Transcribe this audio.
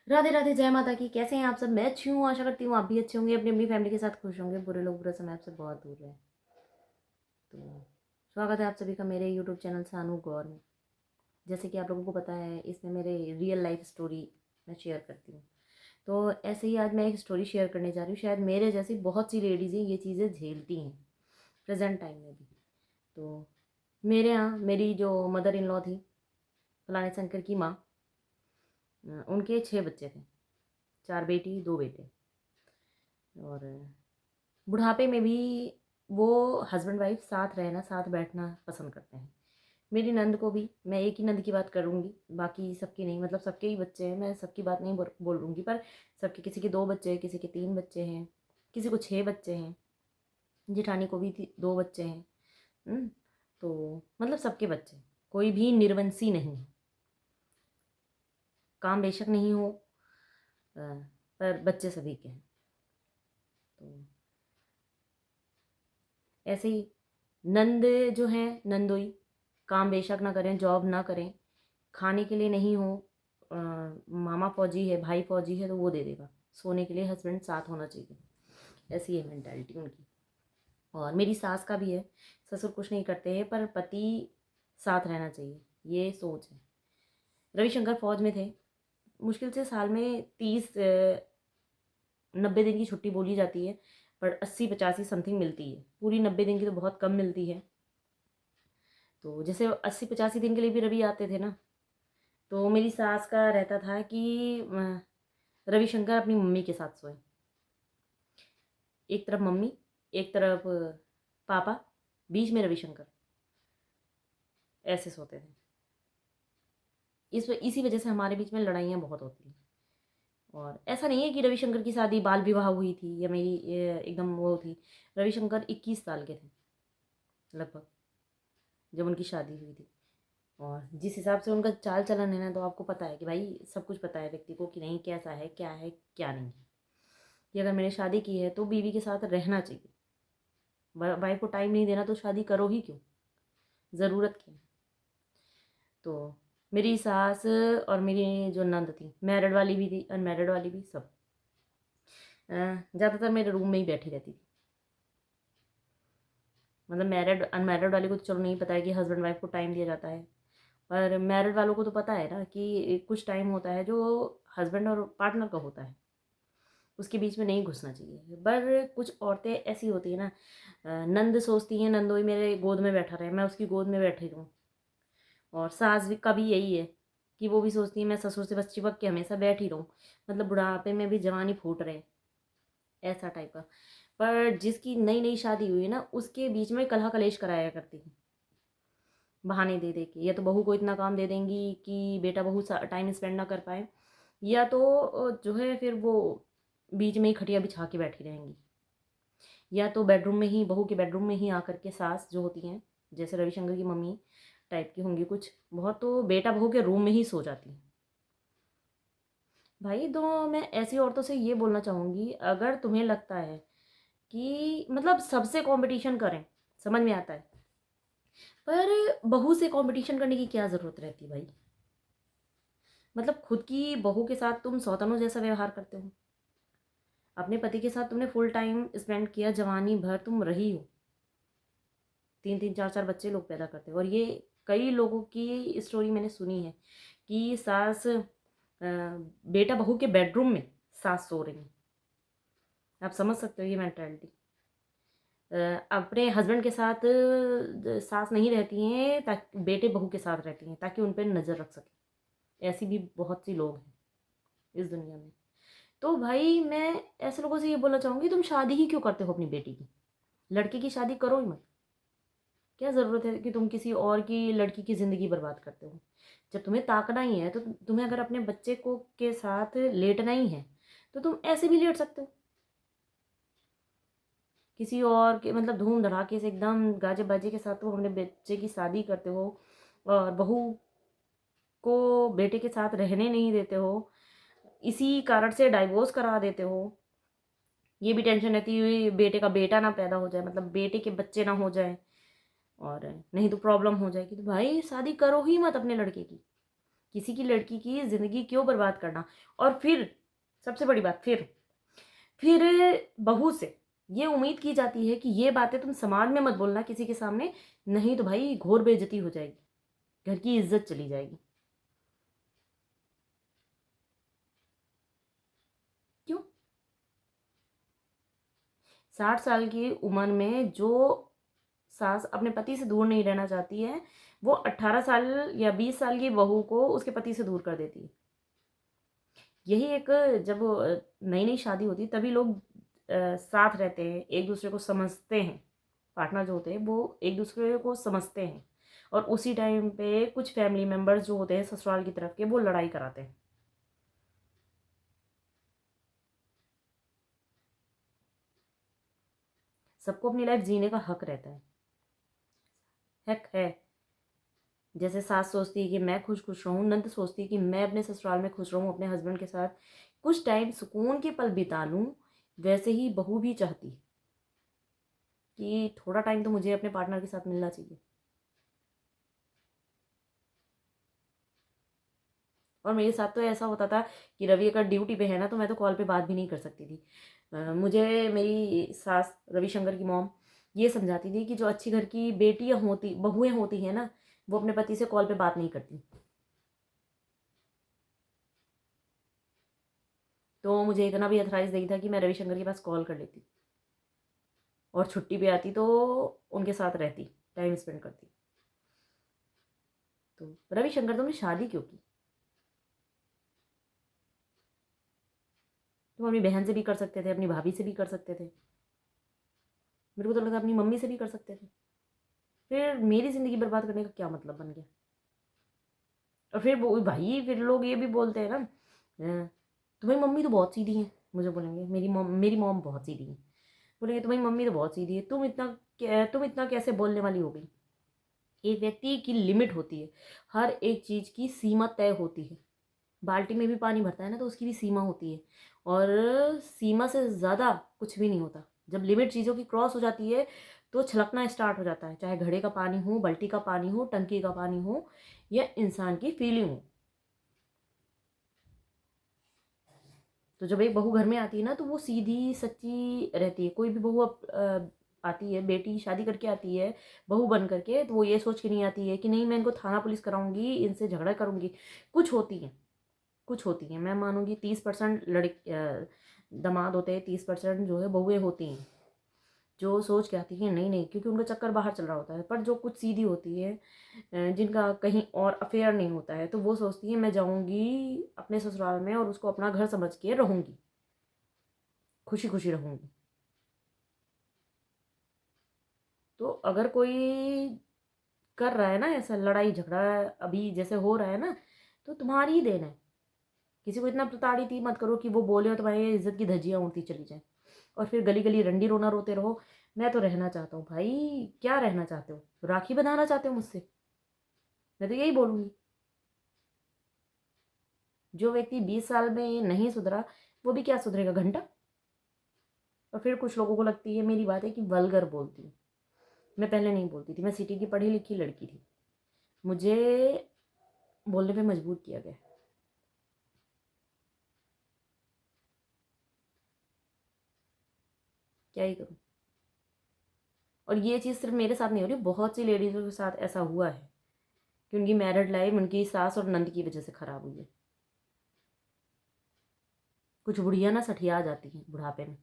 राधे राधे, जय माता की। कैसे हैं आप सब? मैं अच्छी हूँ, आशा करती हूँ आप भी अच्छे होंगे, अपनी अपनी फैमिली के साथ खुश होंगे। बुरे लोग बुरे समय आपसे बहुत दूर रहे। तो स्वागत है आप सभी का मेरे यूट्यूब चैनल सानू गौर में। जैसे कि आप लोगों को पता है, इसमें मेरे रियल लाइफ स्टोरी मैं शेयर करती हूँ। तो ऐसे ही आज मैं एक स्टोरी शेयर करने जा रही हूँ। शायद मेरे जैसी बहुत सी लेडीज़ें ये चीज़ें झेलती हैं प्रेजेंट टाइम में भी। तो मेरे यहाँ मेरी जो मदर इन लॉ थी, फलाने शंकर की माँ, उनके 6 बच्चे थे। 4 बेटी 2 बेटे। और बुढ़ापे में भी वो हस्बैंड वाइफ साथ रहना, साथ बैठना पसंद करते हैं। मेरी नंद को भी, मैं एक ही नंद की बात करूँगी, बाकी सबकी नहीं। मतलब सबके ही बच्चे हैं, मैं सबकी बात नहीं बोलूँगी, पर सबके, किसी के 2 बच्चे हैं, किसी के 3 बच्चे हैं, किसी को 6 बच्चे हैं। जिठानी को भी 2 बच्चे हैं। तो मतलब सबके बच्चे, कोई भी निर्वंशी नहीं है। काम बेशक नहीं हो, पर बच्चे सभी के हैं। तो ऐसे ही नंद जो हैं, नंदोई, काम बेशक ना करें, जॉब ना करें, खाने के लिए नहीं हो, मामा फौजी है, भाई फौजी है तो वो दे देगा, सोने के लिए हस्बैंड साथ होना चाहिए। ऐसी है मेंटालिटी उनकी। और मेरी सास का भी है, ससुर कुछ नहीं करते हैं पर पति साथ रहना चाहिए, ये सोच है। रविशंकर फौज में थे। मुश्किल से साल में 30-90 दिन की छुट्टी बोली जाती है, पर 80-85 समथिंग मिलती है। पूरी 90 दिन की तो बहुत कम मिलती है। तो जैसे 80-85 दिन के लिए भी रवि आते थे ना, तो मेरी सास का रहता था कि रविशंकर अपनी मम्मी के साथ सोए। एक तरफ मम्मी, एक तरफ पापा, बीच में रविशंकर, ऐसे सोते थे। इसी वजह से हमारे बीच में लड़ाइयाँ बहुत होती हैं। और ऐसा नहीं है कि रविशंकर की शादी बाल विवाह हुई थी या मेरी एकदम वो थी। रविशंकर 21 साल के थे लगभग जब उनकी शादी हुई थी। और जिस हिसाब से उनका चाल चलन है ना, तो आपको पता है कि भाई सब कुछ पता है व्यक्ति को कि नहीं, कैसा है, क्या नहीं है। कि अगर मैंने शादी की है तो बीवी के साथ रहना चाहिए। वाइफ को टाइम नहीं देना तो शादी करो ही क्यों, ज़रूरत क्या है। तो मेरी सास और मेरी जो नंद थी, मैरिड वाली भी थी, अनमैरिड वाली भी, सब ज़्यादातर मेरे रूम में ही बैठी रहती थी। मतलब मैरिड अनमैरिड वाली को तो चलो नहीं पता है कि हस्बैंड वाइफ को टाइम दिया जाता है, पर मैरिड वालों को तो पता है ना कि कुछ टाइम होता है जो हस्बैंड और पार्टनर का होता है, उसके बीच में नहीं घुसना चाहिए। पर कुछ औरतें ऐसी होती है ना, नंद सोचती हैं नंदोई मेरे गोद में बैठा रहे, मैं उसकी गोद में बैठी रहूँ। और सास भी का भी यही है कि वो भी सोचती है मैं ससुर से बस चिपक के हमेशा बैठी रहूँ, मतलब बुढ़ापे में भी जवानी फूट रहे, ऐसा टाइप का। पर जिसकी नई नई शादी हुई है ना, उसके बीच में कलह कलेश कराया करती है, बहाने दे दे के। या तो बहू को इतना काम दे देंगी कि बेटा बहू टाइम स्पेंड ना कर पाए, या तो जो है फिर वो बीच में ही खटिया बिछा के बैठी रहेंगी। या तो बेडरूम में ही, बहू के बेडरूम में ही आकर के सास जो होती हैं, जैसे रविशंकर की मम्मी टाइप की होंगी कुछ बहुत, तो बेटा बहू के रूम में ही सो जाती हैं। भाई तो मैं ऐसी औरतों से ये बोलना चाहूँगी, अगर तुम्हें लगता है कि मतलब सबसे कंपटीशन करें, समझ में आता है, पर बहू से कंपटीशन करने की क्या ज़रूरत रहती है भाई। मतलब खुद की बहू के साथ तुम सौतनों जैसा व्यवहार करते हो, अपने पति के साथ तुमने फुल टाइम स्पेंड किया, जवानी भर तुम रही हो, 3-3 4-4 बच्चे लोग पैदा करते हो। और ये कई लोगों की स्टोरी मैंने सुनी है कि सास बेटा बहू के बेडरूम में सास सो रही है। आप समझ सकते हो ये मेंटालिटी। अपने हस्बैंड के साथ सास नहीं रहती हैं, ताकि बेटे बहू के साथ रहती हैं ताकि उन पर नज़र रख सके। ऐसी भी बहुत सी लोग हैं इस दुनिया में। तो भाई मैं ऐसे लोगों से ये बोलना चाहूँगी, तुम शादी ही क्यों करते हो अपनी बेटी की? लड़के की शादी करो ही मत। क्या ज़रूरत है कि तुम किसी और की लड़की की ज़िंदगी बर्बाद करते हो? जब तुम्हें ताकना ही है, तो तुम्हें अगर अपने बच्चे को के साथ लेटना ही है, तो तुम ऐसे भी लेट सकते हो। किसी और के मतलब धूम धड़ाके से एकदम गाजे बाजे के साथ तुम अपने बच्चे की शादी करते हो, और बहू को बेटे के साथ रहने नहीं देते हो, इसी कारण से डाइवोर्स करा देते हो। ये भी टेंशन रहती है बेटे का बेटा ना पैदा हो जाए, मतलब बेटे के बच्चे ना हो जाए, और नहीं तो प्रॉब्लम हो जाएगी। तो भाई शादी करो ही मत अपने लड़के की। किसी की लड़की की ज़िंदगी क्यों बर्बाद करना। और फिर सबसे बड़ी बात, फिर बहू से ये उम्मीद की जाती है कि ये बातें तुम समाज में मत बोलना किसी के सामने, नहीं तो भाई घोर बेइज्जती हो जाएगी, घर की इज्जत चली जाएगी। क्यों? 60 साल की उम्र में जो सास अपने पति से दूर नहीं रहना चाहती है, वो 18 साल या 20 साल की बहू को उसके पति से दूर कर देती है। यही एक, जब नई नई शादी होती है तभी लोग साथ रहते हैं, एक दूसरे को समझते हैं। पार्टनर जो होते हैं वो एक दूसरे को समझते हैं, और उसी टाइम पे कुछ फैमिली मेम्बर्स जो होते हैं ससुराल की तरफ के, वो लड़ाई कराते हैं। सबको अपनी लाइफ जीने का हक रहता है, हक है। जैसे सास सोचती है कि मैं खुश खुश रहूं, नंद सोचती है कि मैं अपने ससुराल में खुश रहूं, अपने हस्बैंड के साथ कुछ टाइम सुकून के पल बिता लूं, वैसे ही बहू भी चाहती है कि थोड़ा टाइम तो मुझे अपने पार्टनर के साथ मिलना चाहिए। और मेरे साथ तो ऐसा होता था कि रवि अगर ड्यूटी पे है ना, तो मैं तो कॉल पे बात भी नहीं कर सकती थी। मुझे मेरी सास रविशंकर की मॉम ये समझाती थी कि जो अच्छी घर की बेटियां होती, बहुएं होती हैं ना, वो अपने पति से कॉल पे बात नहीं करती। तो मुझे इतना भी अथराइज नहीं था कि मैं रविशंकर के पास कॉल कर लेती, और छुट्टी पे आती तो उनके साथ रहती, टाइम स्पेंड करती। तो रविशंकर, तुमने शादी क्यों की? तुम अपनी बहन से भी कर सकते थे, अपनी भाभी से भी कर सकते थे, मेरे को तो लगा अपनी मम्मी से भी कर सकते थे। फिर मेरी ज़िंदगी बर्बाद करने का क्या मतलब बन गया? और फिर वो भाई, फिर लोग ये भी बोलते हैं ना, तुम्हारी मम्मी तो बहुत सीधी है। मुझे बोलेंगे मेरी मॉम बहुत सीधी है। बोलेंगे तुम्हारी मम्मी तो बहुत सीधी है, तुम इतना कैसे बोलने वाली हो गई। एक व्यक्ति की लिमिट होती है, हर एक चीज़ की सीमा तय होती है। बाल्टी में भी पानी भरता है ना, तो उसकी भी सीमा होती है, और सीमा से ज़्यादा कुछ भी नहीं होता। जब लिमिट चीज़ों की क्रॉस हो जाती है तो छलकना स्टार्ट हो जाता है, चाहे घड़े का पानी हो, बाल्टी का पानी हो, टंकी का पानी हो, या इंसान की फीलिंग हो। तो जब एक बहू घर में आती है ना, तो वो सीधी सच्ची रहती है। कोई भी बहू आती है, बेटी शादी करके आती है बहू बन करके, तो वो ये सोच के नहीं आती है कि नहीं मैं इनको थाना पुलिस कराऊंगी, इनसे झगड़ा करूंगी। कुछ होती है, कुछ होती हैं, मैं मानूंगी 30% दामाद होते हैं, 30% जो है बहुएं होती हैं, जो सोच के आती हैं नहीं नहीं, क्योंकि उनका चक्कर बाहर चल रहा होता है। पर जो कुछ सीधी होती है, जिनका कहीं और अफेयर नहीं होता है, तो वो सोचती है मैं जाऊंगी अपने ससुराल में और उसको अपना घर समझ के रहूंगी, खुशी खुशी रहूंगी। तो अगर कोई कर रहा है ना ऐसा लड़ाई झगड़ा, अभी जैसे हो रहा है ना, तो तुम्हारी ही देन है। किसी को इतना प्रताड़ित ही मत करो कि वो बोले और तुम्हारी इज्जत की धज्जियां उड़ती चली जाए, और फिर गली गली रंडी रोना रोते रहो। मैं तो रहना चाहता हूँ भाई। क्या रहना चाहते हो? राखी बंधाना चाहते हो मुझसे? मैं तो यही बोलूँगी। जो व्यक्ति 20 साल में नहीं सुधरा, वो भी क्या सुधरेगा, घंटा। और फिर कुछ लोगों को लगती है मेरी बात है कि वल्गर बोलती हूँ। मैं पहले नहीं बोलती थी, मैं सिटी की पढ़ी लिखी लड़की थी, मुझे बोलने पे मजबूर किया गया। क्या ही करूँ। और ये चीज़ सिर्फ मेरे साथ नहीं हो रही, बहुत सी लेडीज़ों के साथ ऐसा हुआ है कि उनकी मैरिड लाइफ उनकी सास और नंद की वजह से ख़राब हुई है। कुछ बुढ़िया ना सठिया जाती हैं बुढ़ापे में।